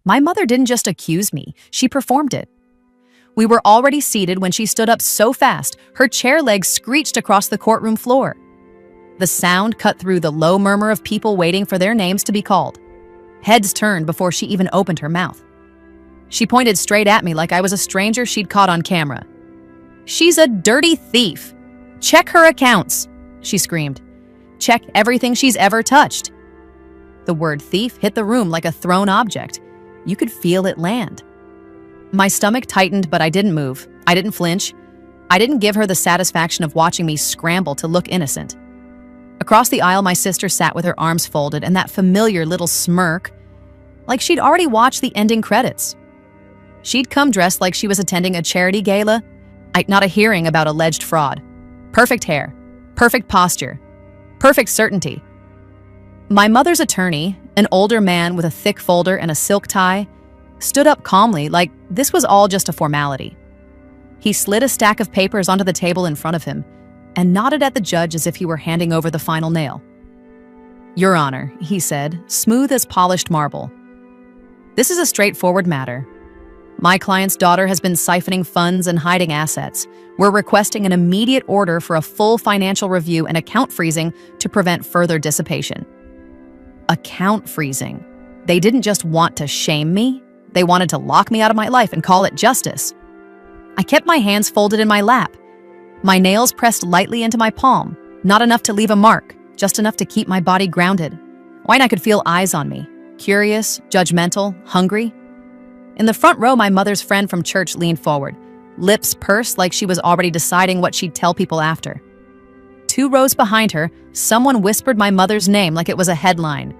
My mother didn't just accuse me, she performed it. We were already seated when she stood up so fast, her chair legs screeched across the courtroom floor. The sound cut through the low murmur of people waiting for their names to be called. Heads turned before she even opened her mouth. She pointed straight at me like I was a stranger she'd caught on camera. "She's a dirty thief. Check her accounts," she screamed. "Check everything she's ever touched." The word thief hit the room like a thrown object. You could feel it land. My stomach tightened, but I didn't move. I didn't flinch. I didn't give her the satisfaction of watching me scramble to look innocent. Across the aisle, my sister sat with her arms folded and that familiar little smirk, like she'd already watched the ending credits. She'd come dressed like she was attending a charity gala, not a hearing about alleged fraud. Perfect hair, perfect posture, perfect certainty. My mother's attorney, an older man with a thick folder and a silk tie, stood up calmly like this was all just a formality. He slid a stack of papers onto the table in front of him and nodded at the judge as if he were handing over the final nail. "Your Honor," he said, smooth as polished marble. "This is a straightforward matter. My client's daughter has been siphoning funds and hiding assets. We're requesting an immediate order for a full financial review and account freezing to prevent further dissipation." Account freezing. They didn't just want to shame me, they wanted to lock me out of my life and call it justice. I kept my hands folded in my lap, my nails pressed lightly into my palm, not enough to leave a mark, just enough to keep my body grounded. Why, I could feel eyes on me, curious, judgmental, hungry. In the front row, my mother's friend from church leaned forward, lips pursed like she was already deciding what she'd tell people after. 2 rows behind her, someone whispered my mother's name like it was a headline.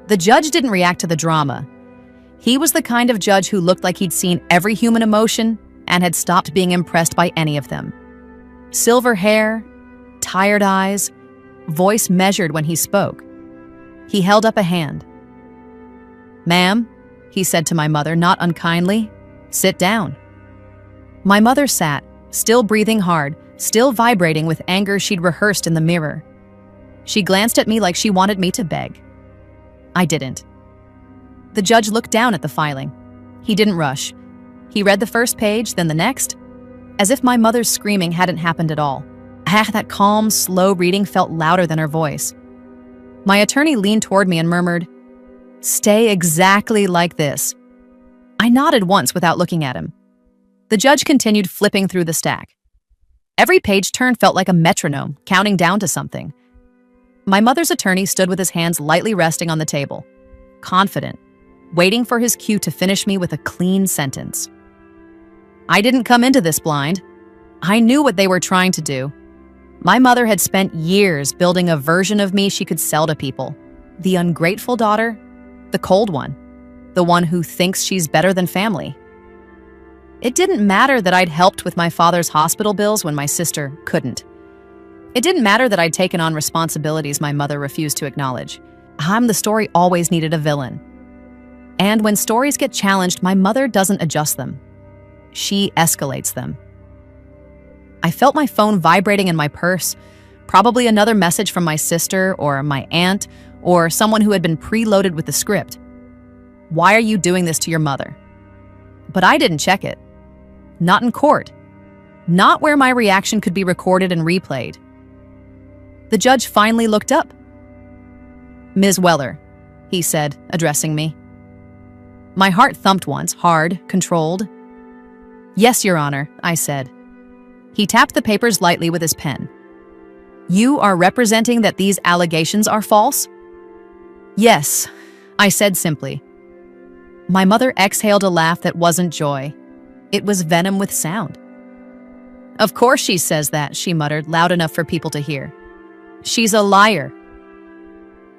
The judge didn't react to the drama. He was the kind of judge who looked like he'd seen every human emotion and had stopped being impressed by any of them. Silver hair, tired eyes, voice measured when he spoke. He held up a hand. "Ma'am," he said to my mother, not unkindly, "sit down." My mother sat, still breathing hard, still vibrating with anger she'd rehearsed in the mirror. She glanced at me like she wanted me to beg. I didn't. The judge looked down at the filing. He didn't rush. He read the first page, then the next, as if my mother's screaming hadn't happened at all. That calm, slow reading felt louder than her voice. My attorney leaned toward me and murmured, "Stay exactly like this." I nodded once without looking at him. The judge continued flipping through the stack. Every page turn felt like a metronome, counting down to something. My mother's attorney stood with his hands lightly resting on the table, confident, waiting for his cue to finish me with a clean sentence. I didn't come into this blind. I knew what they were trying to do. My mother had spent years building a version of me she could sell to people. The ungrateful daughter, the cold one, the one who thinks she's better than family. It didn't matter that I'd helped with my father's hospital bills when my sister couldn't. It didn't matter that I'd taken on responsibilities my mother refused to acknowledge. The story always needed a villain. And when stories get challenged, my mother doesn't adjust them. She escalates them. I felt my phone vibrating in my purse, probably another message from my sister or my aunt or someone who had been preloaded with the script. "Why are you doing this to your mother?" But I didn't check it. Not in court. Not where my reaction could be recorded and replayed. The judge finally looked up. "Ms. Weller," he said, addressing me. My heart thumped once, hard, controlled. "Yes, Your Honor," I said. He tapped the papers lightly with his pen. "You are representing that these allegations are false?" "Yes," I said simply. My mother exhaled a laugh that wasn't joy. It was venom with sound. "Of course she says that," she muttered, loud enough for people to hear. "She's a liar."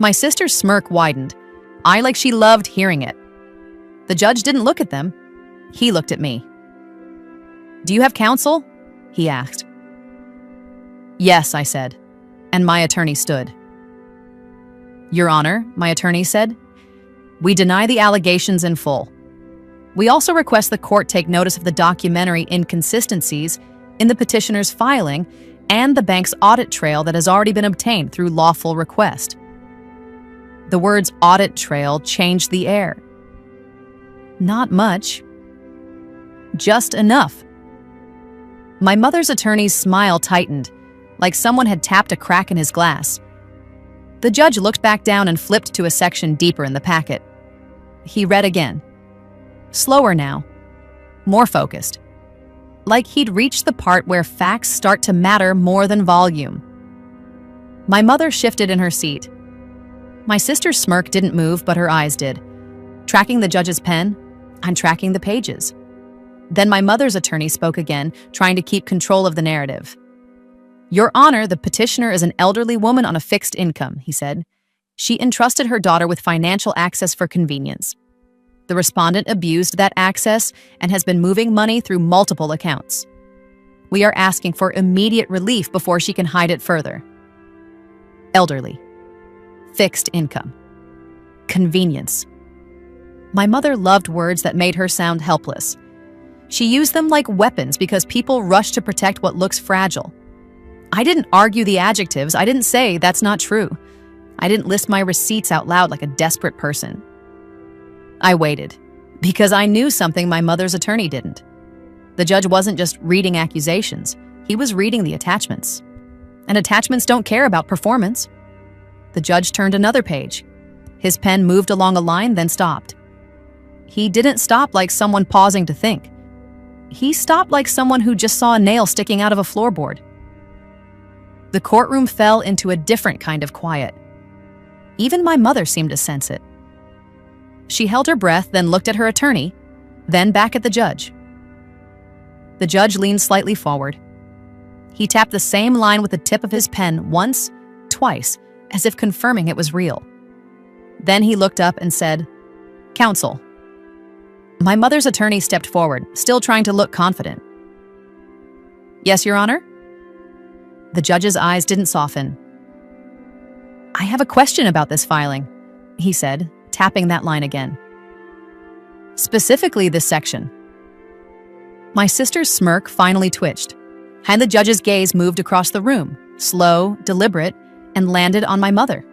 My sister's smirk widened. Like she loved hearing it. The judge didn't look at them. He looked at me. "Do you have counsel?" he asked. "Yes," I said, and my attorney stood. "Your Honor," my attorney said, "we deny the allegations in full. We also request the court take notice of the documentary inconsistencies in the petitioner's filing and the bank's audit trail that has already been obtained through lawful request." The words "audit trail" changed the air. Not much. Just enough. My mother's attorney's smile tightened, like someone had tapped a crack in his glass. The judge looked back down and flipped to a section deeper in the packet. He read again. Slower now. More focused. Like he'd reached the part where facts start to matter more than volume. My mother shifted in her seat. My sister's smirk didn't move, but her eyes did. Tracking the judge's pen, I'm tracking the pages. Then my mother's attorney spoke again, trying to keep control of the narrative. Your Honor, the petitioner is an elderly woman on a fixed income, he said. She entrusted her daughter with financial access for convenience. The respondent abused that access and has been moving money through multiple accounts. We are asking for immediate relief before she can hide it further. Elderly. Fixed income. Convenience. My mother loved words that made her sound helpless. She used them like weapons because people rush to protect what looks fragile. I didn't argue the adjectives. I didn't say that's not true. I didn't list my receipts out loud like a desperate person. I waited, because I knew something my mother's attorney didn't. The judge wasn't just reading accusations. He was reading the attachments. And attachments don't care about performance. The judge turned another page. His pen moved along a line, then stopped. He didn't stop like someone pausing to think. He stopped like someone who just saw a nail sticking out of a floorboard. The courtroom fell into a different kind of quiet. Even my mother seemed to sense it. She held her breath, then looked at her attorney, then back at the judge. The judge leaned slightly forward. He tapped the same line with the tip of his pen once, twice, as if confirming it was real. Then he looked up and said, "Counsel." My mother's attorney stepped forward, still trying to look confident. "Yes, Your Honor?" The judge's eyes didn't soften. "I have a question about this filing," he said, tapping that line again. "Specifically this section." My sister's smirk finally twitched, and the judge's gaze moved across the room, slow, deliberate, and landed on my mother.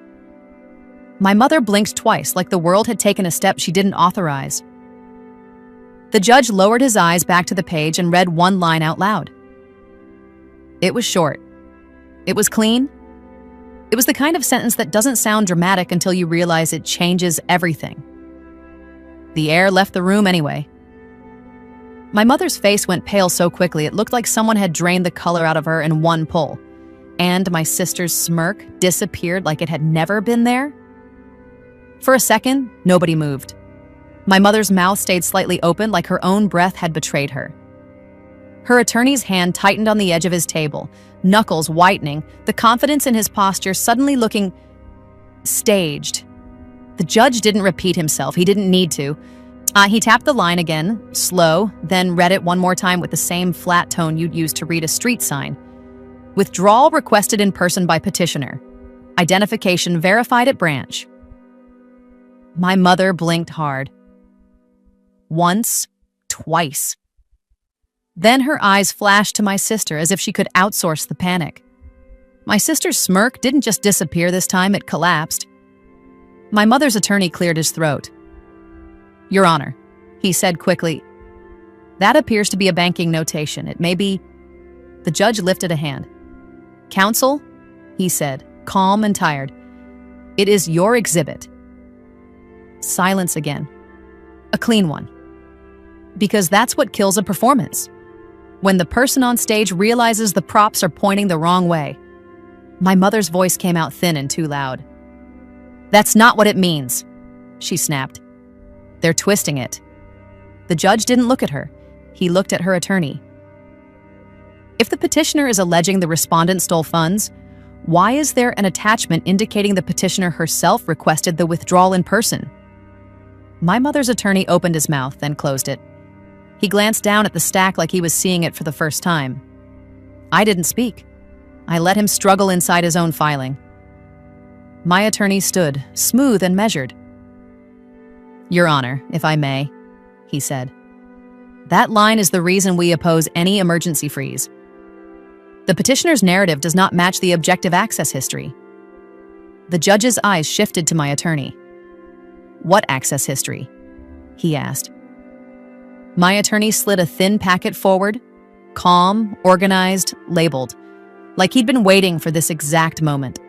My mother blinked twice, like the world had taken a step she didn't authorize. The judge lowered his eyes back to the page and read one line out loud. It was short. It was clean. It was the kind of sentence that doesn't sound dramatic until you realize it changes everything. The air left the room anyway. My mother's face went pale so quickly it looked like someone had drained the color out of her in one pull, and my sister's smirk disappeared like it had never been there. For a second, nobody moved. My mother's mouth stayed slightly open like her own breath had betrayed her. Her attorney's hand tightened on the edge of his table, knuckles whitening, the confidence in his posture suddenly looking staged. The judge didn't repeat himself. He didn't need to. He tapped the line again, slow, then read it one more time with the same flat tone you'd use to read a street sign. Withdrawal requested in person by petitioner. Identification verified at branch. My mother blinked hard. Once, twice. Then her eyes flashed to my sister as if she could outsource the panic. My sister's smirk didn't just disappear this time, it collapsed. My mother's attorney cleared his throat. "Your Honor," he said quickly, "that appears to be a banking notation. It may be—" The judge lifted a hand. "Counsel," he said, calm and tired, "it is your exhibit." Silence again. A clean one. Because that's what kills a performance. When the person on stage realizes the props are pointing the wrong way. My mother's voice came out thin and too loud. "That's not what it means," she snapped. "They're twisting it." The judge didn't look at her. He looked at her attorney. If the petitioner is alleging the respondent stole funds, why is there an attachment indicating the petitioner herself requested the withdrawal in person? My mother's attorney opened his mouth, then closed it. He glanced down at the stack like he was seeing it for the first time. I didn't speak. I let him struggle inside his own filing. My attorney stood, smooth and measured. "Your Honor, if I may," he said. "That line is the reason we oppose any emergency freeze. The petitioner's narrative does not match the objective access history." The judge's eyes shifted to my attorney. "What access history?" he asked. My attorney slid a thin packet forward, calm, organized, labeled, like he'd been waiting for this exact moment.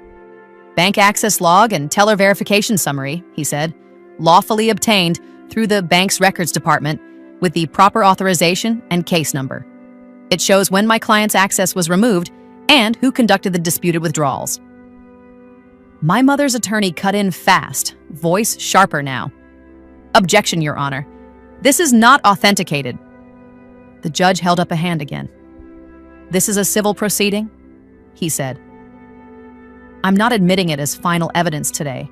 Bank access log and teller verification summary, he said, lawfully obtained through the bank's records department with the proper authorization and case number. It shows when my client's access was removed and who conducted the disputed withdrawals. My mother's attorney cut in fast, voice sharper now. Objection, Your Honor. This is not authenticated. The judge held up a hand again. This is a civil proceeding, he said. I'm not admitting it as final evidence today,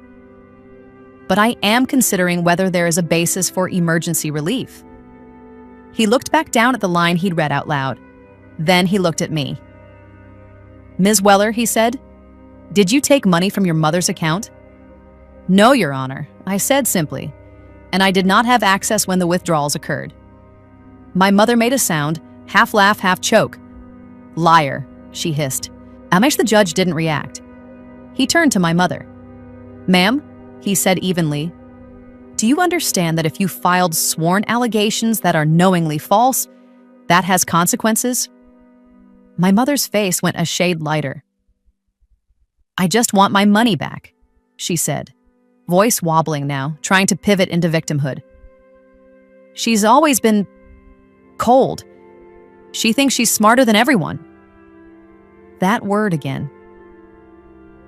but I am considering whether there is a basis for emergency relief. He looked back down at the line he'd read out loud. Then he looked at me. Ms. Weller, he said, did you take money from your mother's account? No, Your Honor, I said simply, and I did not have access when the withdrawals occurred. My mother made a sound, half laugh, half choke. Liar, she hissed. Amish the judge didn't react. He turned to my mother. Ma'am, he said evenly, do you understand that if you filed sworn allegations that are knowingly false, that has consequences? My mother's face went a shade lighter. I just want my money back, she said, voice wobbling now, trying to pivot into victimhood. She's always been cold. She thinks she's smarter than everyone. That word again.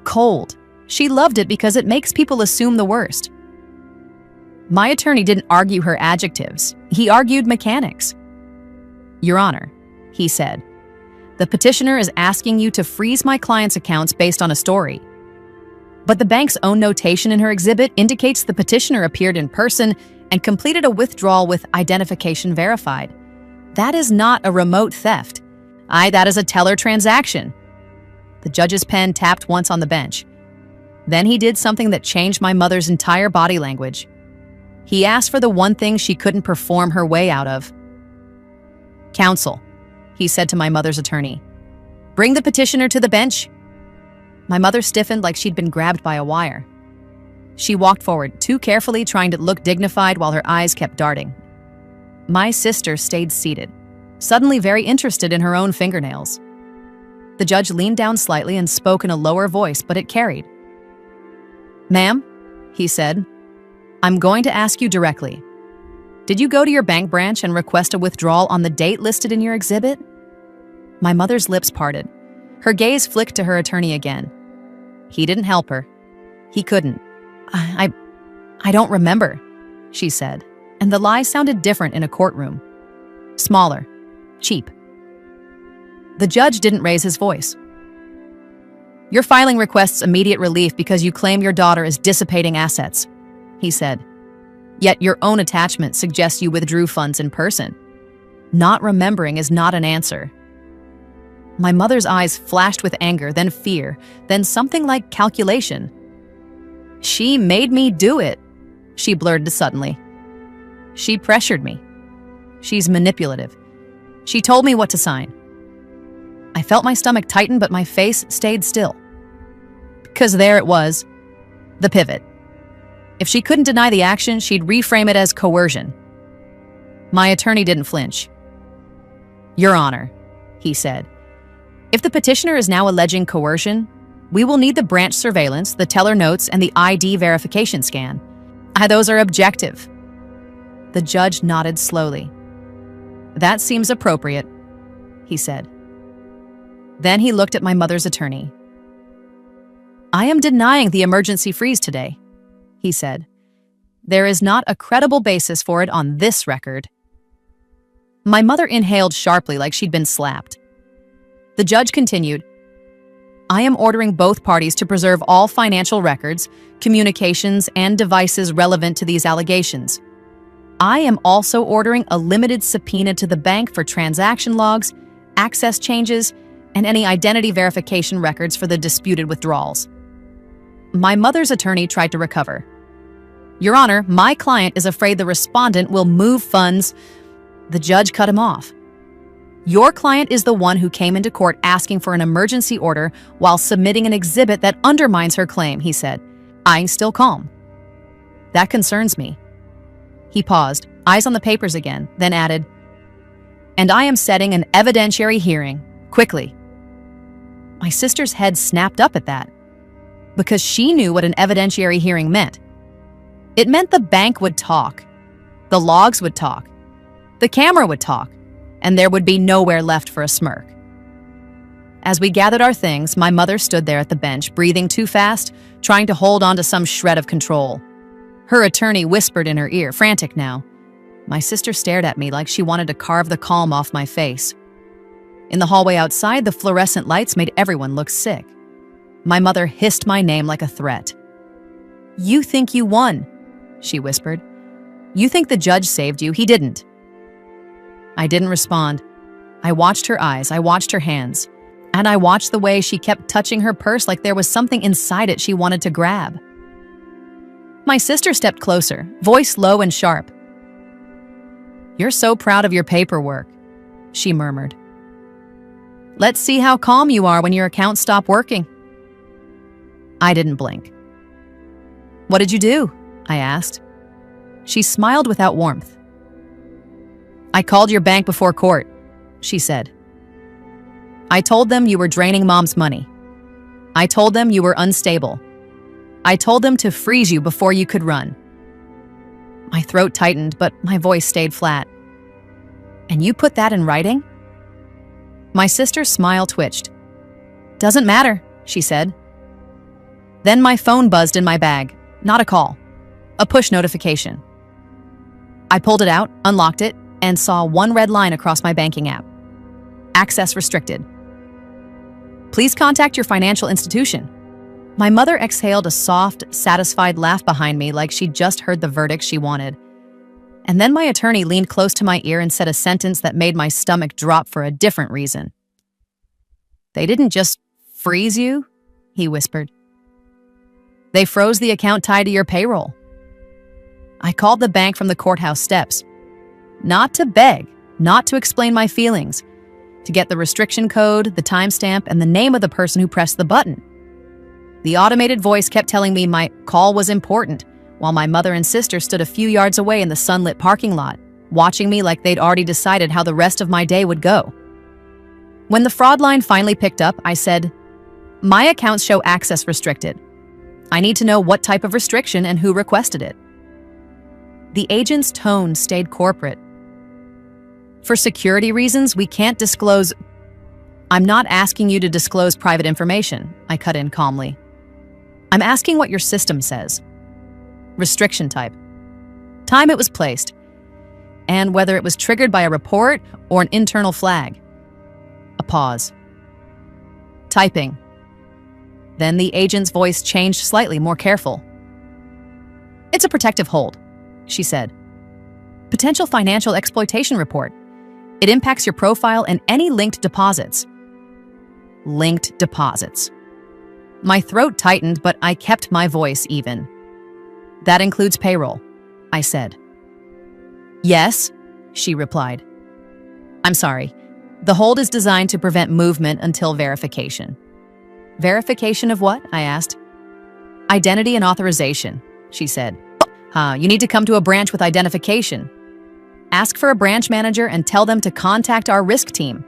Cold. She loved it because it makes people assume the worst. My attorney didn't argue her adjectives. He argued mechanics. Your Honor, he said, the petitioner is asking you to freeze my client's accounts based on a story. But the bank's own notation in her exhibit indicates the petitioner appeared in person and completed a withdrawal with identification verified. That is not a remote theft. That is a teller transaction. The judge's pen tapped once on the bench. Then he did something that changed my mother's entire body language. He asked for the one thing she couldn't perform her way out of. Counsel, he said to my mother's attorney, bring the petitioner to the bench. My mother stiffened like she'd been grabbed by a wire. She walked forward, too carefully trying to look dignified while her eyes kept darting. My sister stayed seated, suddenly very interested in her own fingernails. The judge leaned down slightly and spoke in a lower voice, but it carried. Ma'am, he said, I'm going to ask you directly. Did you go to your bank branch and request a withdrawal on the date listed in your exhibit? My mother's lips parted. Her gaze flicked to her attorney again. He didn't help her. He couldn't. I don't remember, she said, and the lie sounded different in a courtroom. Smaller. Cheap. The judge didn't raise his voice. Your filing requests immediate relief because you claim your daughter is dissipating assets, he said. Yet your own attachment suggests you withdrew funds in person. Not remembering is not an answer. My mother's eyes flashed with anger, then fear, then something like calculation. She made me do it, she blurted suddenly. She pressured me. She's manipulative. She told me what to sign. I felt my stomach tighten, but my face stayed still. Because there it was, the pivot. If she couldn't deny the action, she'd reframe it as coercion. My attorney didn't flinch. Your Honor, he said, if the petitioner is now alleging coercion, we will need the branch surveillance, the teller notes, and the ID verification scan. Those are objective. The judge nodded slowly. That seems appropriate, he said. Then he looked at my mother's attorney. I am denying the emergency freeze today, he said. There is not a credible basis for it on this record. My mother inhaled sharply like she'd been slapped. The judge continued, I am ordering both parties to preserve all financial records, communications, and devices relevant to these allegations. I am also ordering a limited subpoena to the bank for transaction logs, access changes, and any identity verification records for the disputed withdrawals. My mother's attorney tried to recover. Your Honor, my client is afraid the respondent will move funds. The judge cut him off. Your client is the one who came into court asking for an emergency order while submitting an exhibit that undermines her claim, he said, eyeing still calm. That concerns me. He paused, eyes on the papers again, then added, "And I am setting an evidentiary hearing, quickly." My sister's head snapped up at that, because she knew what an evidentiary hearing meant. It meant the bank would talk, the logs would talk, the camera would talk, and there would be nowhere left for a smirk. As we gathered our things, my mother stood there at the bench, breathing too fast, trying to hold on to some shred of control. Her attorney whispered in her ear, frantic now. My sister stared at me like she wanted to carve the calm off my face. In the hallway outside, the fluorescent lights made everyone look sick. My mother hissed my name like a threat. "You think you won," she whispered. "You think the judge saved you. He didn't." I didn't respond. I watched her eyes, I watched her hands, and I watched the way she kept touching her purse like there was something inside it she wanted to grab. My sister stepped closer, voice low and sharp. "You're so proud of your paperwork," she murmured. "Let's see how calm you are when your accounts stop working." I didn't blink. "What did you do?" I asked. She smiled without warmth. "I called your bank before court," she said. "I told them you were draining Mom's money. I told them you were unstable. I told them to freeze you before you could run." My throat tightened, but my voice stayed flat. "And you put that in writing?" My sister's smile twitched. "Doesn't matter," she said. Then my phone buzzed in my bag. Not a call. A push notification. I pulled it out, unlocked it, and saw one red line across my banking app. Access restricted. "Please contact your financial institution." My mother exhaled a soft, satisfied laugh behind me like she'd just heard the verdict she wanted. And then my attorney leaned close to my ear and said a sentence that made my stomach drop for a different reason. "They didn't just freeze you," he whispered. "They froze the account tied to your payroll." I called the bank from the courthouse steps. Not to beg, not to explain my feelings, to get the restriction code, the timestamp, and the name of the person who pressed the button. The automated voice kept telling me my call was important, while my mother and sister stood a few yards away in the sunlit parking lot, watching me like they'd already decided how the rest of my day would go. When the fraud line finally picked up, I said, "My accounts show access restricted. I need to know what type of restriction and who requested it." The agent's tone stayed corporate. "For security reasons, we can't disclose—" "I'm not asking you to disclose private information," I cut in calmly. "I'm asking what your system says. Restriction type. Time it was placed. And whether it was triggered by a report or an internal flag." A pause. "Typing." Then the agent's voice changed slightly, more careful. "It's a protective hold," she said. "Potential financial exploitation report. It impacts your profile and any linked deposits." Linked deposits. My throat tightened, but I kept my voice even. "That includes payroll," I said. "Yes," she replied. "I'm sorry. The hold is designed to prevent movement until verification." "Verification of what?" I asked. "Identity and authorization," she said. You need to come to a branch with identification. Ask for a branch manager and tell them to contact our risk team."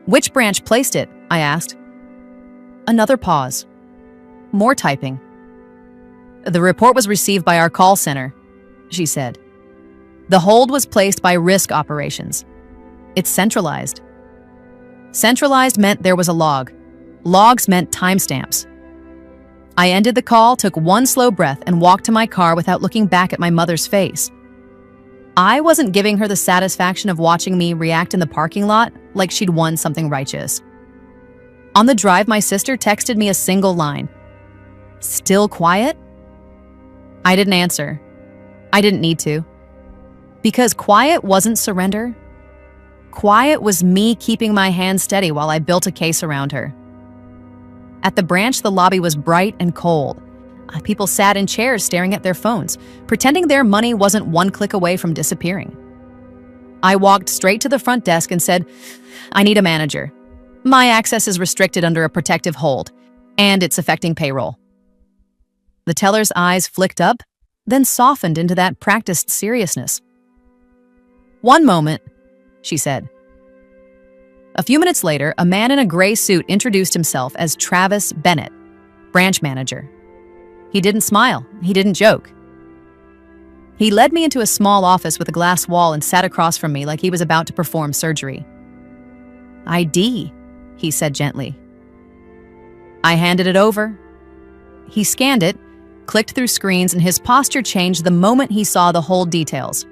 "Which branch placed it?" I asked. Another pause. More typing. "The report was received by our call center," she said. "The hold was placed by risk operations. It's centralized." Centralized meant there was a log. Logs meant timestamps. I ended the call, took one slow breath, and walked to my car without looking back at my mother's face. I wasn't giving her the satisfaction of watching me react in the parking lot like she'd won something righteous. On the drive, my sister texted me a single line. "Still quiet?" I didn't answer. I didn't need to. Because quiet wasn't surrender. Quiet was me keeping my hand steady while I built a case around her. At the branch, the lobby was bright and cold. People sat in chairs staring at their phones, pretending their money wasn't one click away from disappearing. I walked straight to the front desk and said, "I need a manager. My access is restricted under a protective hold, and it's affecting payroll." The teller's eyes flicked up, then softened into that practiced seriousness. "One moment," she said. A few minutes later, a man in a gray suit introduced himself as Travis Bennett, branch manager. He didn't smile. He didn't joke. He led me into a small office with a glass wall and sat across from me like he was about to perform surgery. "ID," he said gently. I handed it over. He scanned it, clicked through screens, and his posture changed the moment he saw the whole details.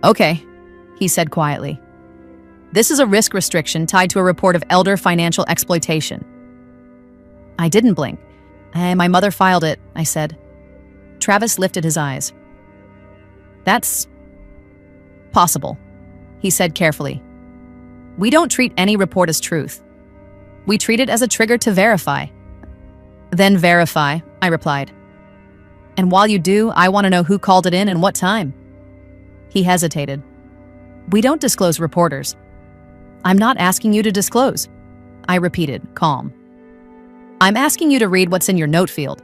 "Okay," he said quietly. "This is a risk restriction tied to a report of elder financial exploitation." I didn't blink. "My mother filed it," I said. Travis lifted his eyes. "That's possible," he said carefully. "We don't treat any report as truth. We treat it as a trigger to verify." "Then verify," I replied. "And while you do, I want to know who called it in and what time." He hesitated. "We don't disclose reporters." "I'm not asking you to disclose," I repeated, calm. "I'm asking you to read what's in your note field.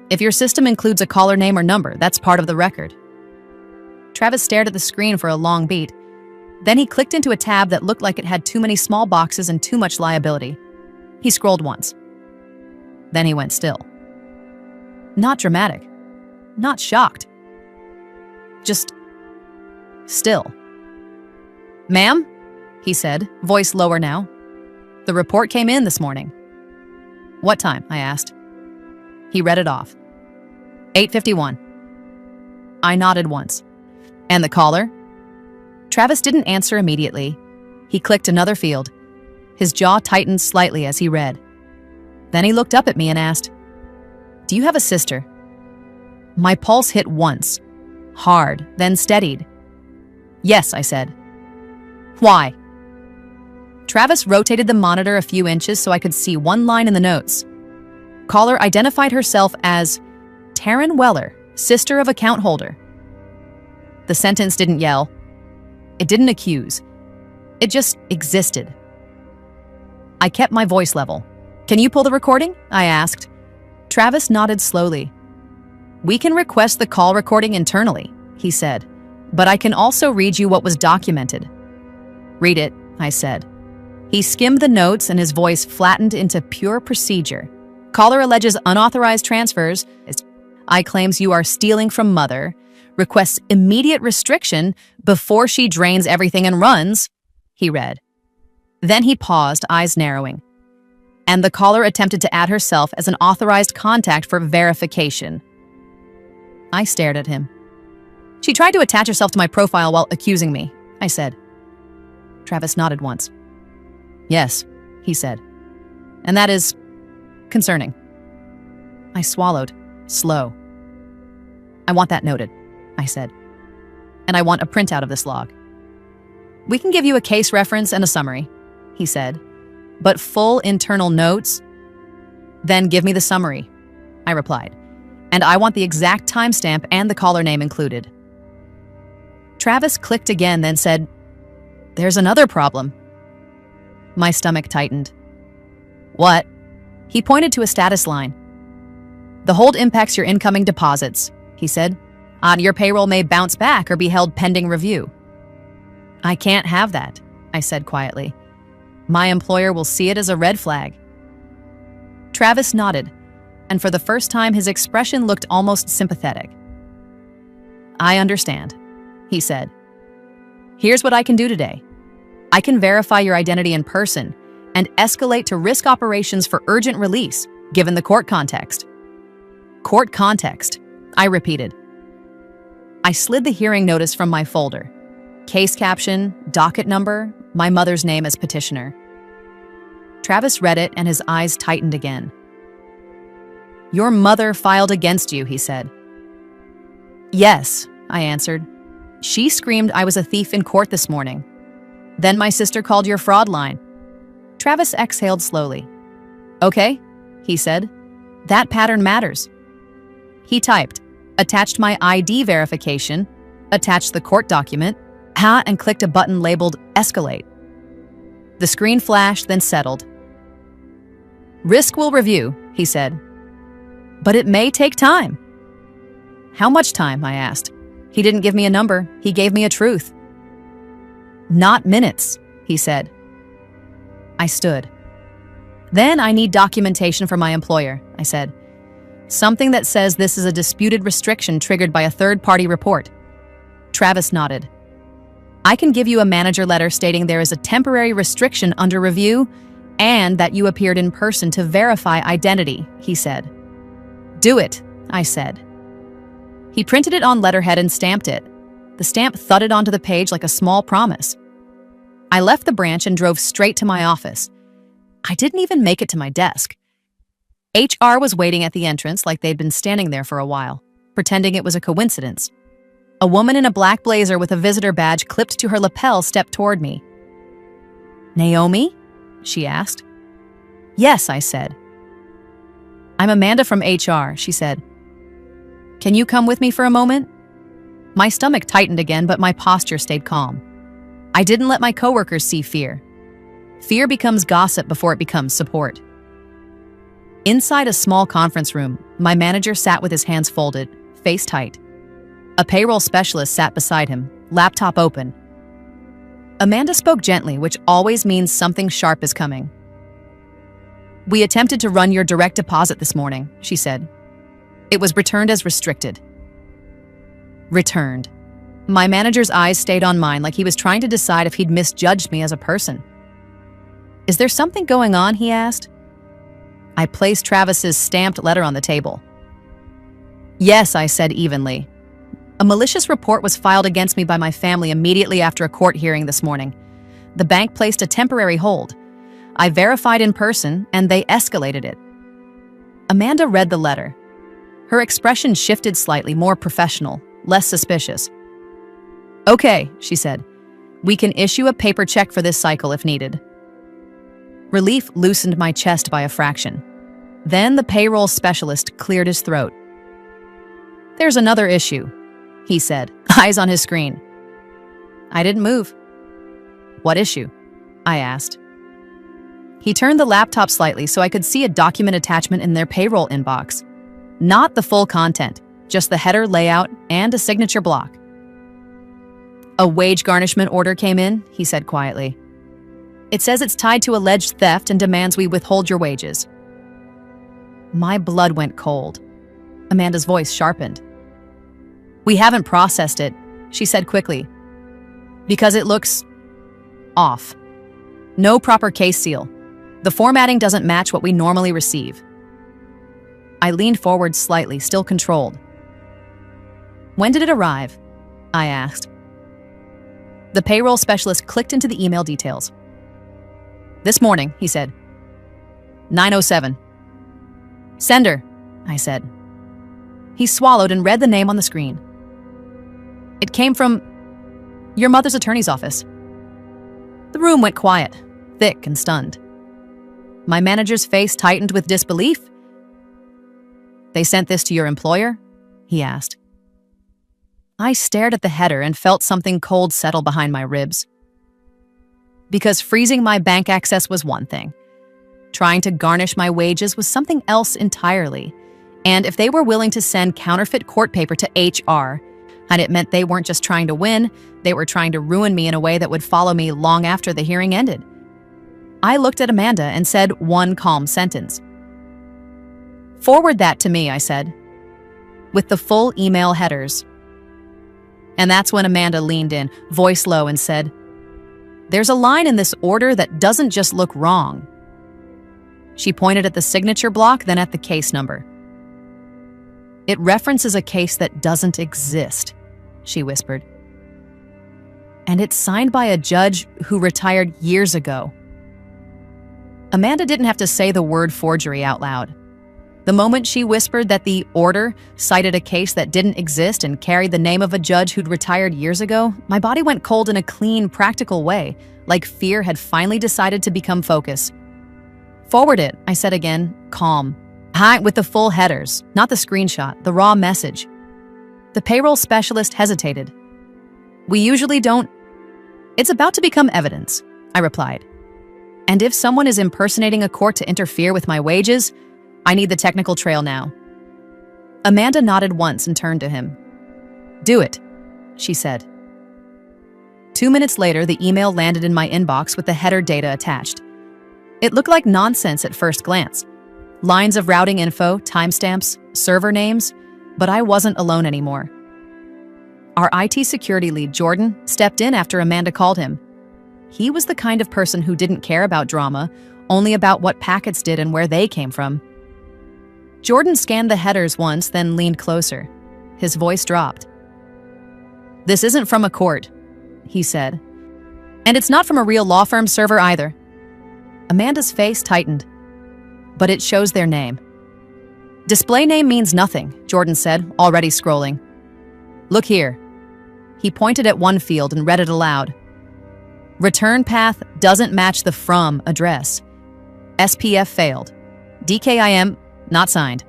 If your system includes a caller name or number, that's part of the record." Travis stared at the screen for a long beat. Then he clicked into a tab that looked like it had too many small boxes and too much liability. He scrolled once. Then he went still. Not dramatic. Not shocked. Just still. "Ma'am?" he said, voice lower now. "The report came in this morning." "What time?" I asked. He read it off. 8:51. I nodded once. "And the caller?" Travis didn't answer immediately. He clicked another field. His jaw tightened slightly as he read. Then he looked up at me and asked, "Do you have a sister?" My pulse hit once, hard, then steadied. "Yes," I said. "Why?" Travis rotated the monitor a few inches so I could see one line in the notes. Caller identified herself as Taryn Weller, sister of account holder. The sentence didn't yell. It didn't accuse. It just existed. I kept my voice level. "Can you pull the recording?" I asked. Travis nodded slowly. "We can request the call recording internally," he said, "but I can also read you what was documented." "Read it," I said. He skimmed the notes and his voice flattened into pure procedure. "Caller alleges unauthorized transfers. I claims you are stealing from mother. Requests immediate restriction before she drains everything and runs," he read. Then he paused, eyes narrowing. "And the caller attempted to add herself as an authorized contact for verification." I stared at him. "She tried to attach herself to my profile while accusing me," I said. Travis nodded once. "Yes," he said. "And that is concerning." I swallowed, slow. "I want that noted," I said. "And I want a printout of this log." "We can give you a case reference and a summary," he said. "But full internal notes?" "Then give me the summary," I replied. "And I want the exact timestamp and the caller name included." Travis clicked again, then said, "There's another problem." My stomach tightened. "What?" He pointed to a status line. "The hold impacts your incoming deposits," he said. "Your payroll may bounce back or be held pending review." "I can't have that," I said quietly. "My employer will see it as a red flag." Travis nodded, and for the first time his expression looked almost sympathetic. "I understand," he said. "Here's what I can do today. I can verify your identity in person and escalate to risk operations for urgent release, given the court context." "Court context," I repeated. I slid the hearing notice from my folder. Case caption, docket number, my mother's name as petitioner. Travis read it and his eyes tightened again. "Your mother filed against you," he said. "Yes," I answered. "She screamed I was a thief in court this morning. Then my sister called your fraud line." Travis exhaled slowly. "Okay," he said. "That pattern matters." He typed, attached my ID verification, attached the court document, and clicked a button labeled Escalate. The screen flashed, then settled. "Risk will review," he said. "But it may take time." "How much time?" I asked. He didn't give me a number. He gave me a truth. Not minutes, he said. I stood. Then I need documentation from my employer, I said. Something that says this is a disputed restriction triggered by a third-party report. Travis nodded. I can give you a manager letter stating there is a temporary restriction under review and that you appeared in person to verify identity, he said. Do it, I said. He printed it on letterhead and stamped it. The stamp thudded onto the page like a small promise. I left the branch and drove straight to my office. I didn't even make it to my desk. HR was waiting at the entrance like they'd been standing there for a while, pretending it was a coincidence. A woman in a black blazer with a visitor badge clipped to her lapel stepped toward me. Naomi? She asked. Yes, I said. I'm Amanda from HR, she said. Can you come with me for a moment? My stomach tightened again, but my posture stayed calm. I didn't let my coworkers see fear. Fear becomes gossip before it becomes support. Inside a small conference room, my manager sat with his hands folded, face tight. A payroll specialist sat beside him, laptop open. Amanda spoke gently, which always means something sharp is coming. We attempted to run your direct deposit this morning, she said. It was returned as restricted. Returned. My manager's eyes stayed on mine like he was trying to decide if he'd misjudged me as a person. Is there something going on? He asked. I placed Travis's stamped letter on the table. Yes, I said evenly. A malicious report was filed against me by my family immediately after a court hearing this morning. The bank placed a temporary hold. I verified in person, and they escalated it. Amanda read the letter. Her expression shifted slightly, more professional, less suspicious. Okay, she said. We can issue a paper check for this cycle if needed. Relief loosened my chest by a fraction. Then the payroll specialist cleared his throat. There's another issue, he said, eyes on his screen. I didn't move. What issue? I asked. He turned the laptop slightly so I could see a document attachment in their payroll inbox. Not the full content, just the header layout and a signature block. A wage garnishment order came in, he said quietly. It says it's tied to alleged theft and demands we withhold your wages. My blood went cold. Amanda's voice sharpened. We haven't processed it, she said quickly, because it looks off. No proper case seal. The formatting doesn't match what we normally receive. I leaned forward slightly, still controlled. When did it arrive? I asked. The payroll specialist clicked into the email details. This morning, he said. 9:07. Sender, I said. He swallowed and read the name on the screen. It came from your mother's attorney's office. The room went quiet, thick and stunned. My manager's face tightened with disbelief. They sent this to your employer? He asked. I stared at the header and felt something cold settle behind my ribs. Because freezing my bank access was one thing. Trying to garnish my wages was something else entirely. And if they were willing to send counterfeit court paper to HR, and it meant they weren't just trying to win, they were trying to ruin me in a way that would follow me long after the hearing ended. I looked at Amanda and said one calm sentence. Forward that to me, I said, with the full email headers. And that's when Amanda leaned in, voice low, and said, There's a line in this order that doesn't just look wrong. She pointed at the signature block, then at the case number. It references a case that doesn't exist, she whispered. And it's signed by a judge who retired years ago. Amanda didn't have to say the word forgery out loud. The moment she whispered that the order cited a case that didn't exist and carried the name of a judge who'd retired years ago, my body went cold in a clean, practical way, like fear had finally decided to become focus. Forward it, I said again, calm. Hi, with the full headers, not the screenshot, the raw message. The payroll specialist hesitated. We usually don't. It's about to become evidence, I replied. And if someone is impersonating a court to interfere with my wages, I need the technical trail now. Amanda nodded once and turned to him. Do it, she said. 2 minutes later, the email landed in my inbox with the header data attached. It looked like nonsense at first glance. Lines of routing info, timestamps, server names, but I wasn't alone anymore. Our IT security lead, Jordan, stepped in after Amanda called him. He was the kind of person who didn't care about drama, only about what packets did and where they came from. Jordan scanned the headers once, then leaned closer. His voice dropped. "This isn't from a court," he said. "And it's not from a real law firm server either." Amanda's face tightened. "But it shows their name." "Display name means nothing," Jordan said, already scrolling. "Look here." He pointed at one field and read it aloud. "Return path doesn't match the from address. SPF failed. DKIM not signed."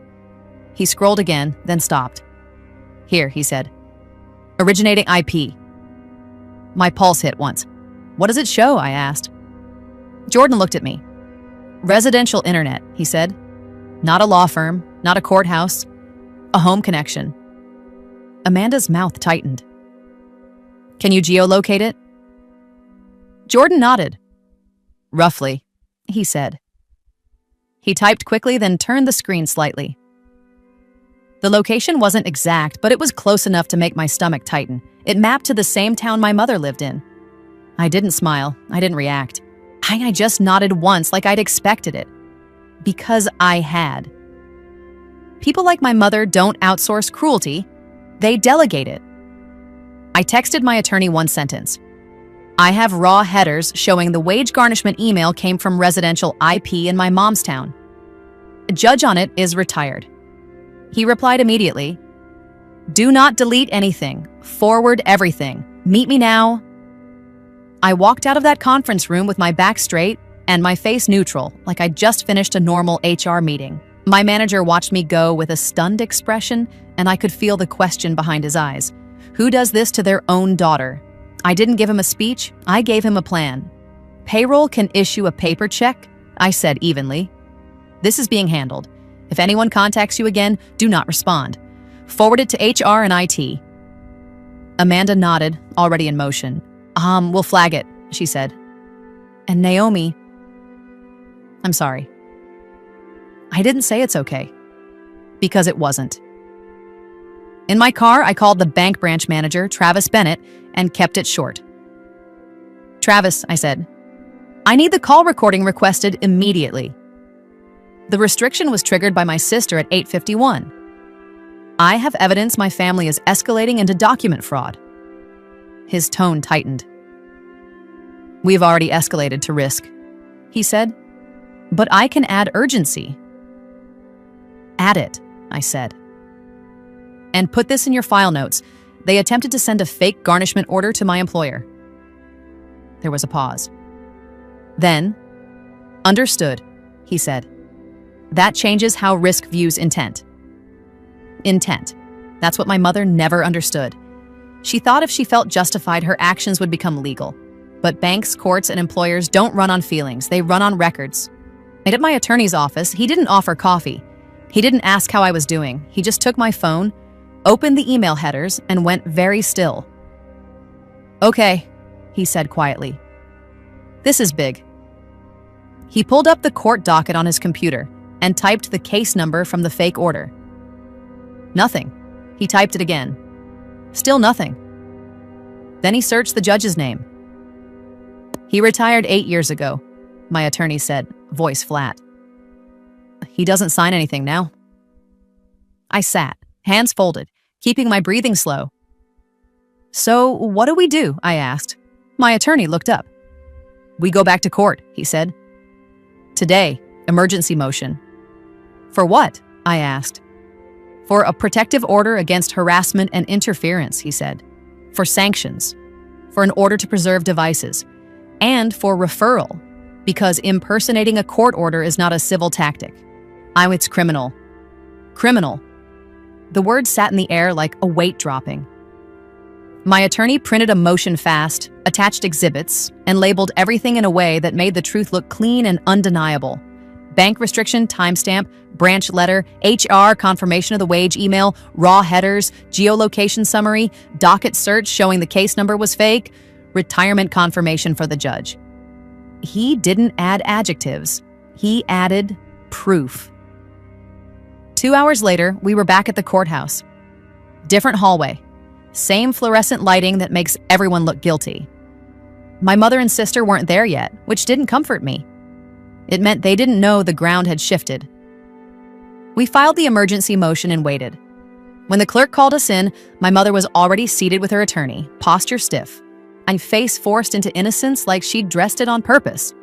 He scrolled again, then stopped. "Here," he said. "Originating IP." My pulse hit once. "What does it show?" I asked. Jordan looked at me. "Residential internet," he said. "Not a law firm, not a courthouse, a home connection." Amanda's mouth tightened. "Can you geolocate it?" Jordan nodded. "Roughly," he said. He typed quickly, then turned the screen slightly. The location wasn't exact, but it was close enough to make my stomach tighten. It mapped to the same town my mother lived in. I didn't smile. I didn't react. I just nodded once like I'd expected it. Because I had. People like my mother don't outsource cruelty. They delegate it. I texted my attorney one sentence. "I have raw headers showing the wage garnishment email came from residential IP in my mom's town. A judge on it is retired." He replied immediately, "Do not delete anything. Forward everything. Meet me now." I walked out of that conference room with my back straight and my face neutral, like I'd just finished a normal HR meeting. My manager watched me go with a stunned expression, and I could feel the question behind his eyes. Who does this to their own daughter? I didn't give him a speech. I gave him a plan. "Payroll can issue a paper check," I said evenly. "This is being handled. If anyone contacts you again, do not respond. Forward it to HR and IT." Amanda nodded, already in motion. We'll flag it," she said. And Naomi, "I'm sorry." I didn't say it's okay. Because it wasn't. In my car, I called the bank branch manager, Travis Bennett, and kept it short. "Travis," I said, "I need the call recording requested immediately." The restriction was triggered by my sister at 8:51. "I have evidence my family is escalating into document fraud." His tone tightened. "We've already escalated to risk," he said. "But I can add urgency." "Add it," I said. "And put this in your file notes. They attempted to send a fake garnishment order to my employer." There was a pause. Then, "Understood," he said. "That changes how risk views intent." Intent. That's what my mother never understood. She thought if she felt justified, her actions would become legal. But banks, courts, and employers don't run on feelings. They run on records. And at my attorney's office, he didn't offer coffee. He didn't ask how I was doing. He just took my phone, opened the email headers, and went very still. "Okay," he said quietly. "This is big." He pulled up the court docket on his computer and typed the case number from the fake order. Nothing. He typed it again. Still nothing. Then he searched the judge's name. "He retired 8 years ago," my attorney said, voice flat. "He doesn't sign anything now." I sat, hands folded, keeping my breathing slow. "So what do we do?" I asked. My attorney looked up. "We go back to court," he said. "Today, emergency motion." "For what?" I asked. "For a protective order against harassment and interference," he said. "For sanctions. For an order to preserve devices. And for referral. Because impersonating a court order is not a civil tactic. It's criminal." Criminal. The word sat in the air like a weight dropping. My attorney printed a motion fast, attached exhibits, and labeled everything in a way that made the truth look clean and undeniable. Bank restriction, timestamp, branch letter, HR confirmation of the wage email, raw headers, geolocation summary, docket search showing the case number was fake, retirement confirmation for the judge. He didn't add adjectives. He added proof. 2 hours later, we were back at the courthouse. Different hallway. Same fluorescent lighting that makes everyone look guilty. My mother and sister weren't there yet, which didn't comfort me. It meant they didn't know the ground had shifted. We filed the emergency motion and waited. When the clerk called us in, my mother was already seated with her attorney, posture stiff, and face forced into innocence like she'd dressed it on purpose.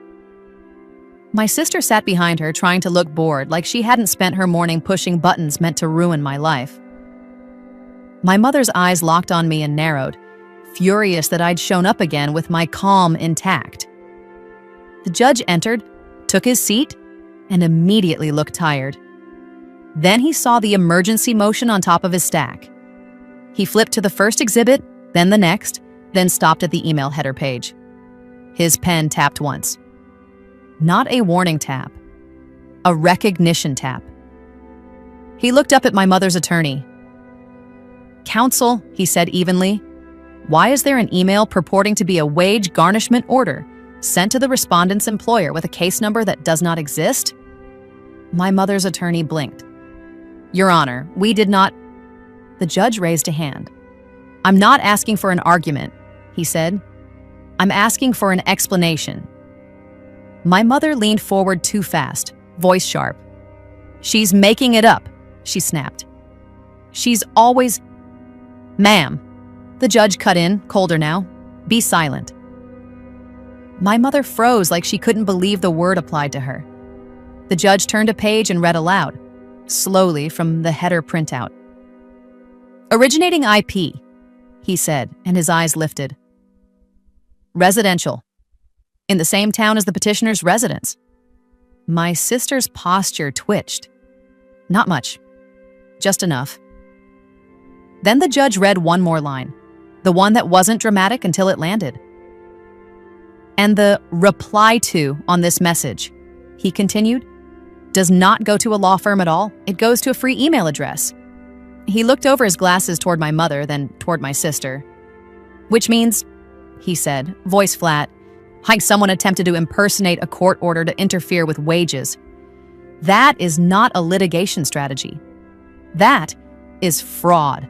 My sister sat behind her, trying to look bored, like she hadn't spent her morning pushing buttons meant to ruin my life. My mother's eyes locked on me and narrowed, furious that I'd shown up again with my calm intact. The judge entered, took his seat, and immediately looked tired. Then he saw the emergency motion on top of his stack. He flipped to the first exhibit, then the next, then stopped at the email header page. His pen tapped once. Not a warning tap, a recognition tap. He looked up at my mother's attorney. "Counsel," he said evenly, "why is there an email purporting to be a wage garnishment order sent to the respondent's employer with a case number that does not exist?" My mother's attorney blinked. "Your Honor, we did not—" The judge raised a hand. "I'm not asking for an argument," he said. "I'm asking for an explanation." My mother leaned forward too fast, voice sharp. "She's making it up," she snapped. "She's always—" "Ma'am," the judge cut in, colder now. "Be silent." My mother froze like she couldn't believe the word applied to her. The judge turned a page and read aloud, slowly from the header printout. "Originating IP," he said, and his eyes lifted. "Residential. In the same town as the petitioner's residence." My sister's posture twitched. Not much. Just enough. Then the judge read one more line, the one that wasn't dramatic until it landed. "And the reply to on this message," he continued, "does not go to a law firm at all. It goes to a free email address." He looked over his glasses toward my mother, then toward my sister. "Which means," he said, voice flat, like someone attempted to impersonate a court order to interfere with wages, "that is not a litigation strategy. That is fraud."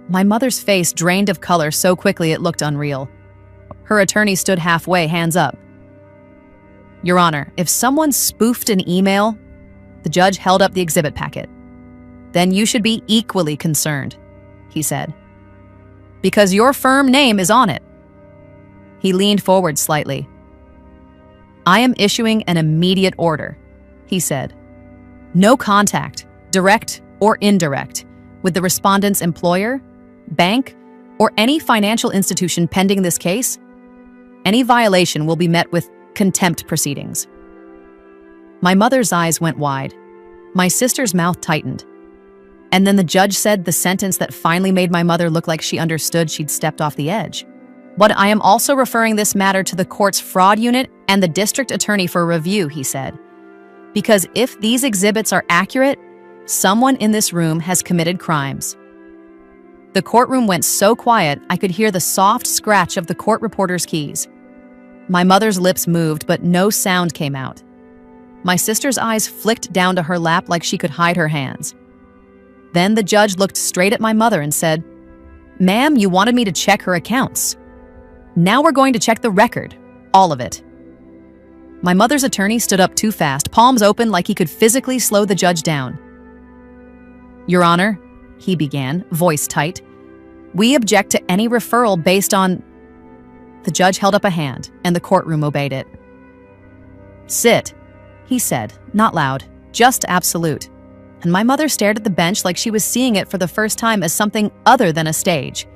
My mother's face drained of color so quickly it looked unreal. Her attorney stood halfway, hands up. "Your Honor, if someone spoofed an email," the judge held up the exhibit packet, "then you should be equally concerned," he said, "because your firm name is on it." He leaned forward slightly. "I am issuing an immediate order," he said. "No contact, direct or indirect, with the respondent's employer, bank, or any financial institution pending this case. Any violation will be met with contempt proceedings." My mother's eyes went wide. My sister's mouth tightened. And then the judge said the sentence that finally made my mother look like she understood she'd stepped off the edge. "But I am also referring this matter to the court's fraud unit and the district attorney for review," he said. "Because if these exhibits are accurate, someone in this room has committed crimes." The courtroom went so quiet I could hear the soft scratch of the court reporter's keys. My mother's lips moved, but no sound came out. My sister's eyes flicked down to her lap like she could hide her hands. Then the judge looked straight at my mother and said, "Ma'am, you wanted me to check her accounts. Now we're going to check the record, all of it." My mother's attorney stood up too fast, palms open like he could physically slow the judge down. "Your Honor," he began, voice tight, "we object to any referral based on—" The judge held up a hand, and the courtroom obeyed it. "Sit," he said, not loud, just absolute. And my mother stared at the bench like she was seeing it for the first time as something other than a stage.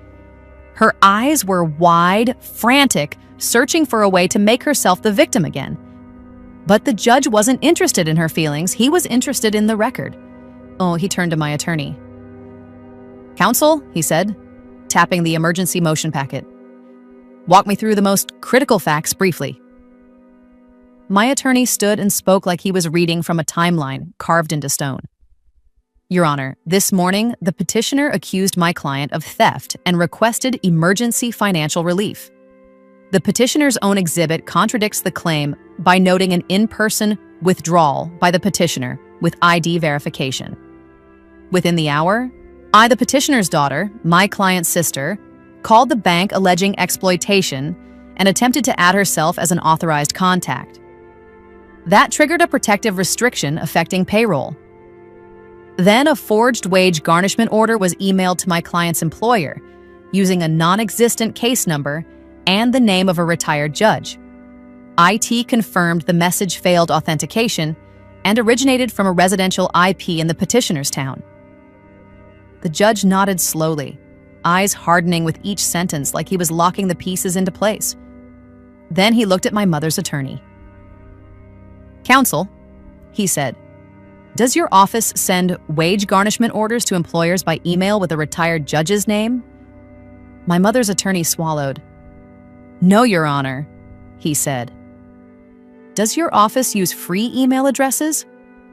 Her eyes were wide, frantic, searching for a way to make herself the victim again. But the judge wasn't interested in her feelings. He was interested in the record. Oh, he turned to my attorney. "Counsel," he said, tapping the emergency motion packet. "Walk me through the most critical facts briefly." My attorney stood and spoke like he was reading from a timeline carved into stone. Your Honor, this morning, the petitioner accused my client of theft and requested emergency financial relief. The petitioner's own exhibit contradicts the claim by noting an in-person withdrawal by the petitioner with ID verification. Within the hour, I, the petitioner's daughter, my client's sister, called the bank alleging exploitation and attempted to add herself as an authorized contact. That triggered a protective restriction affecting payroll. Then a forged wage garnishment order was emailed to my client's employer using a non-existent case number and the name of a retired judge. IT confirmed the message failed authentication and originated from a residential IP in the petitioner's town. The judge nodded slowly, eyes hardening with each sentence like he was locking the pieces into place. Then he looked at my mother's attorney. "Counsel," he said, "does your office send wage garnishment orders to employers by email with a retired judge's name?" My mother's attorney swallowed. "No, Your Honor," he said. "Does your office use free email addresses?"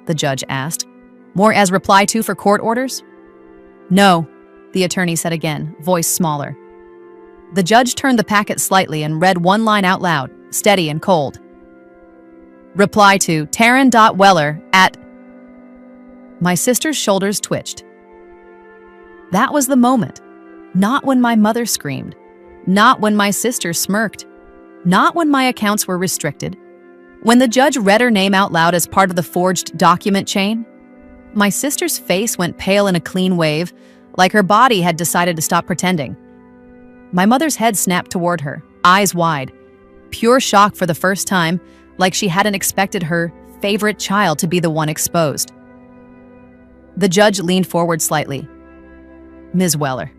the judge asked, "more as reply to for court orders?" "No," the attorney said again, voice smaller. The judge turned the packet slightly and read one line out loud, steady and cold. "Reply to Taryn.Weller at..." My sister's shoulders twitched. That was the moment. Not when my mother screamed. Not when my sister smirked. Not when my accounts were restricted. When the judge read her name out loud as part of the forged document chain, my sister's face went pale in a clean wave, like her body had decided to stop pretending. My mother's head snapped toward her, eyes wide, pure shock for the first time, like she hadn't expected her favorite child to be the one exposed. The judge leaned forward slightly. "Ms. Weller,"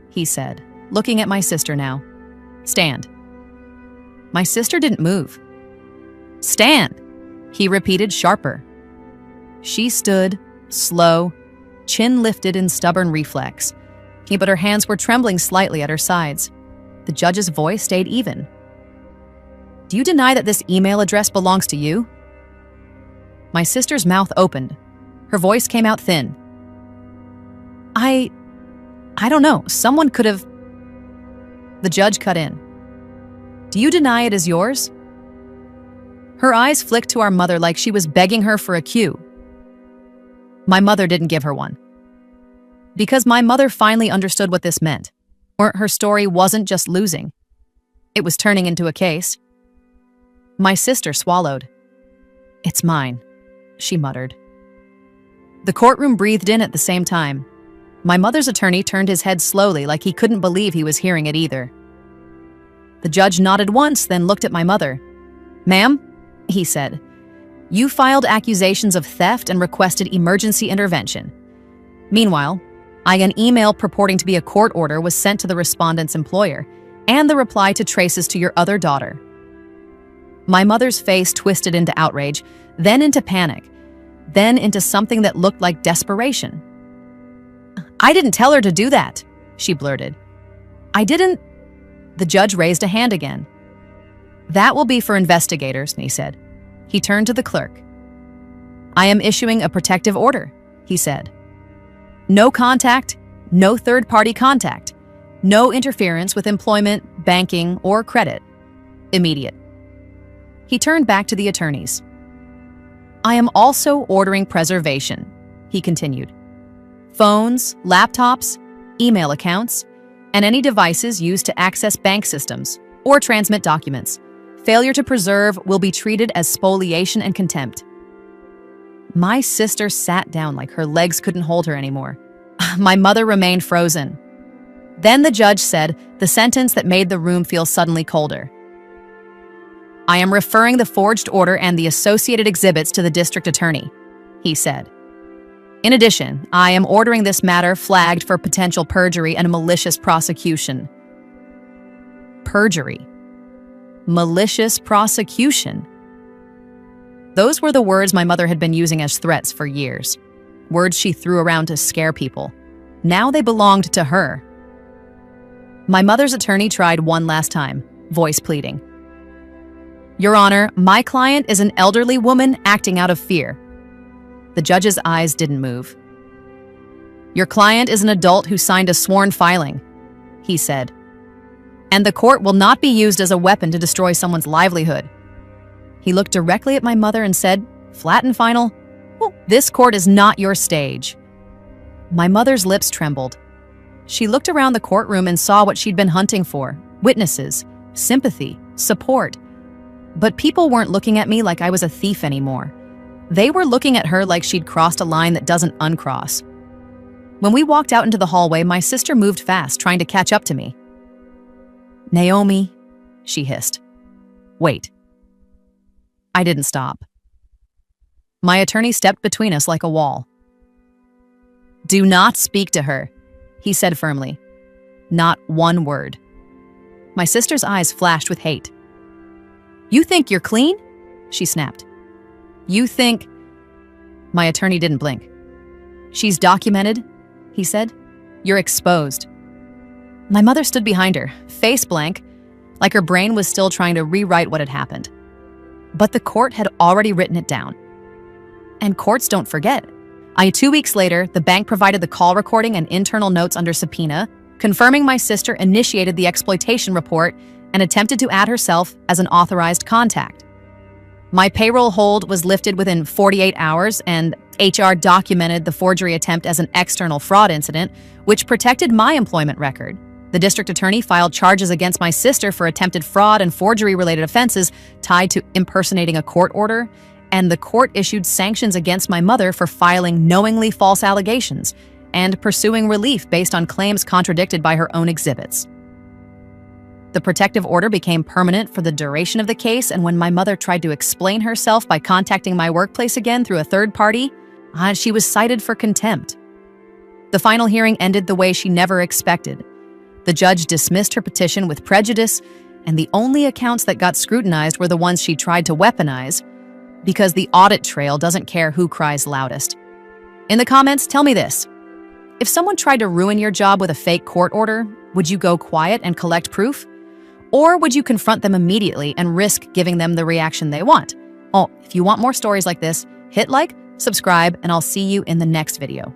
he said, looking at my sister now. "Stand." My sister didn't move. "Stand," he repeated sharper. She stood, slow, chin lifted in stubborn reflex, but her hands were trembling slightly at her sides. The judge's voice stayed even. "Do you deny that this email address belongs to you?" My sister's mouth opened. Her voice came out thin. I don't know. Someone could have..." The judge cut in. "Do you deny it is yours?" Her eyes flicked to our mother like she was begging her for a cue. My mother didn't give her one. Because my mother finally understood what this meant. Her story wasn't just losing. It was turning into a case. My sister swallowed. "It's mine," she muttered. The courtroom breathed in at the same time. My mother's attorney turned his head slowly like he couldn't believe he was hearing it either. The judge nodded once, then looked at my mother. "Ma'am," he said, "you filed accusations of theft and requested emergency intervention. Meanwhile, an email purporting to be a court order was sent to the respondent's employer, and the reply to traces to your other daughter." My mother's face twisted into outrage, then into panic, then into something that looked like desperation. "I didn't tell her to do that," she blurted. "I didn't..." The judge raised a hand again. "That will be for investigators," he said. He turned to the clerk. "I am issuing a protective order," he said. "No contact, no third-party contact, no interference with employment, banking, or credit. Immediate." He turned back to the attorneys. "I am also ordering preservation," he continued. "Phones, laptops, email accounts, and any devices used to access bank systems or transmit documents. Failure to preserve will be treated as spoliation and contempt." My sister sat down like her legs couldn't hold her anymore. My mother remained frozen. Then the judge said the sentence that made the room feel suddenly colder. "I am referring the forged order and the associated exhibits to the district attorney," he said. "In addition, I am ordering this matter flagged for potential perjury and malicious prosecution." Perjury. Malicious prosecution. Those were the words my mother had been using as threats for years. Words she threw around to scare people. Now they belonged to her. My mother's attorney tried one last time, voice pleading. "Your Honor, my client is an elderly woman acting out of fear." The judge's eyes didn't move. Your client is an adult who signed a sworn filing, he said. And the court will not be used as a weapon to destroy someone's livelihood. He looked directly at my mother and said, flat and final, well, this court is not your stage. My mother's lips trembled. She looked around the courtroom and saw what she'd been hunting for: witnesses, sympathy, support. But people weren't looking at me like I was a thief anymore. They were looking at her like she'd crossed a line that doesn't uncross. When we walked out into the hallway, my sister moved fast, trying to catch up to me. Naomi, she hissed. Wait. I didn't stop. My attorney stepped between us like a wall. Do not speak to her, he said firmly. Not one word. My sister's eyes flashed with hate. You think you're clean? She snapped. You think... My attorney didn't blink. She's documented, he said. You're exposed. My mother stood behind her, face blank, like her brain was still trying to rewrite what had happened. But the court had already written it down. And courts don't forget. 2 weeks later, the bank provided the call recording and internal notes under subpoena, confirming my sister initiated the exploitation report and attempted to add herself as an authorized contact. My payroll hold was lifted within 48 hours, and HR documented the forgery attempt as an external fraud incident, which protected my employment record. The district attorney filed charges against my sister for attempted fraud and forgery-related offenses tied to impersonating a court order, and the court issued sanctions against my mother for filing knowingly false allegations and pursuing relief based on claims contradicted by her own exhibits. The protective order became permanent for the duration of the case, and when my mother tried to explain herself by contacting my workplace again through a third party, she was cited for contempt. The final hearing ended the way she never expected. The judge dismissed her petition with prejudice, and the only accounts that got scrutinized were the ones she tried to weaponize, because the audit trail doesn't care who cries loudest. In the comments, tell me this. If someone tried to ruin your job with a fake court order, would you go quiet and collect proof? Or would you confront them immediately and risk giving them the reaction they want? Oh, if you want more stories like this, hit like, subscribe, and I'll see you in the next video.